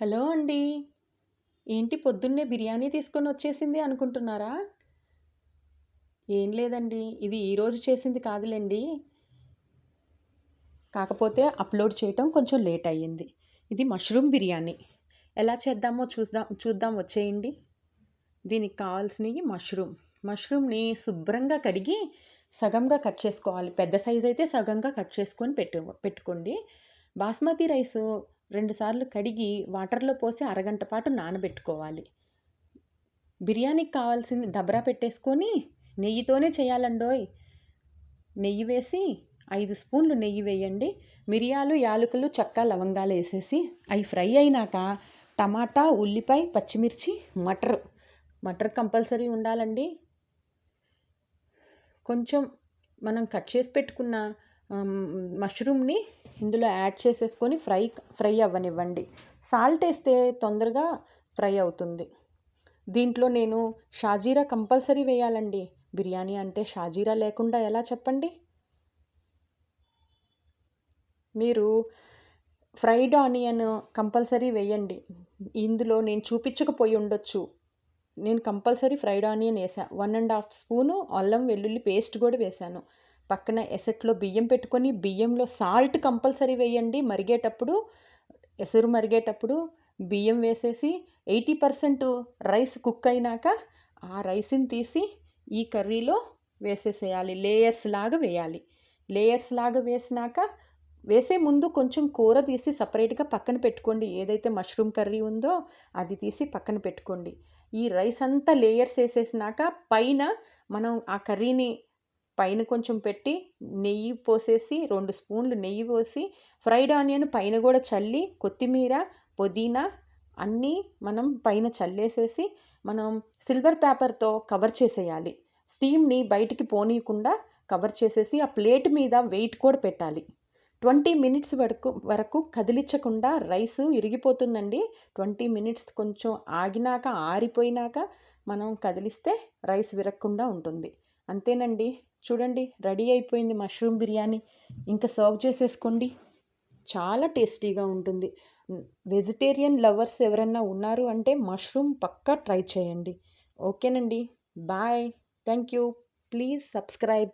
Hello అండి. ఏంటి పొద్దున్నే బిర్యానీ తీసుకొనొచ్చేసింది అనుకుంటున్నారా? ఏం లేదండి. ఇది ఈరోజు చేసింది కాదులెండి. కాకపోతే అప్‌లోడ్ చేయటం కొంచెం లేట్ అయ్యింది. ఇది మష్రూమ్ బిర్యానీ. ఎలా చేద్దామో చూద్దాం వచ్చేయండి. దీనికి కావాల్సినయి మష్రూమ్‌ని శుభ్రంగా కడిగి సగంగా కట్ చేసుకోవాలి. పెద్ద సైజ్ అయితే సగంగా కట్ చేసుకొని పెట్టుకోండి. బాస్మతి రైసు 2 సార్లు కడిగి వాటర్‌లో పోసి అరగంట పాటు నానబెట్టుకోవాలి. బిర్యానీకి కావాల్సింది దబరా పెట్టేసుకొని నెయ్యితోనే చేయాలండోయ్. నెయ్యి వేసి 5 స్పూన్లు నెయ్యి వేయండి. మిరియాలు, యాలకులు, చెక్క, లవంగాలు వేసేసి అవి ఫ్రై అయినాక టమాటా, ఉల్లిపాయ, పచ్చిమిర్చి, మటర్ కంపల్సరీ ఉండాలండి. కొంచెం మనం కట్ చేసి పెట్టుకున్న మష్రూమ్ని ఇందులో యాడ్ చేసేసుకొని ఫ్రై అవ్వనివ్వండి. సాల్ట్ వేస్తే తొందరగా ఫ్రై అవుతుంది. దీంట్లో నేను షాజీరా కంపల్సరీ వేయాలండి. బిర్యానీ అంటే షాజీరా లేకుండా ఎలా చెప్పండి? మీరు ఫ్రైడ్ ఆనియన్ కంపల్సరీ వేయండి. ఇందులో నేను చూపించకపోయి ఉండొచ్చు. నేను కంపల్సరీ ఫ్రైడ్ ఆనియన్ వేసా. 1½ స్పూను అల్లం వెల్లుల్లి పేస్ట్ కూడా వేశాను. పక్కన ఎసట్లో బియ్యం పెట్టుకొని బియ్యంలో సాల్ట్ కంపల్సరీ వేయండి. ఎసరు మరిగేటప్పుడు బియ్యం వేసేసి 80% రైస్ కుక్ అయినాక ఆ రైస్ని తీసి ఈ కర్రీలో వేసేసేయాలి. లేయర్స్ లాగా వేయాలి. లేయర్స్ లాగా వేసినాక వేసే ముందు కొంచెం కూర తీసి సపరేట్గా పక్కన పెట్టుకోండి. ఏదైతే మష్రూమ్ కర్రీ ఉందో అది తీసి పక్కన పెట్టుకోండి. ఈ రైస్ అంతా లేయర్స్ వేసేసినాక పైన మనం ఆ కర్రీని పైన కొంచెం పెట్టి నెయ్యి పోసేసి 2 స్పూన్లు నెయ్యి పోసి ఫ్రైడ్ ఆనియన్ పైన కూడా చల్లి కొత్తిమీర, పుదీనా అన్నీ మనం పైన చల్లేసేసి మనం సిల్వర్ పేపర్తో కవర్ చేసేయాలి. స్టీమ్ని బయటికి పోనీయకుండా కవర్ చేసేసి ఆ ప్లేట్ మీద వెయిట్ కూడా పెట్టాలి. 20 మినిట్స్ వరకు కదిలించకుండా రైస్ ఇరిగిపోతుందండి. 20 మినిట్స్ కొంచెం ఆగినాక ఆరిపోయినాక మనం కదిలిస్తే రైస్ విరగకుండా ఉంటుంది. అంతేనండి. చూడండి రెడీ అయిపోయింది మష్రూమ్ బిర్యానీ. ఇంకా సర్వ్ చేసేసుకోండి. చాలా టేస్టీగా ఉంటుంది. వెజిటేరియన్ లవర్స్ ఎవరన్నా ఉన్నారు అంటే మష్రూమ్ పక్కా ట్రై చేయండి. ఓకేనండి. Bye. Thank you. Please subscribe.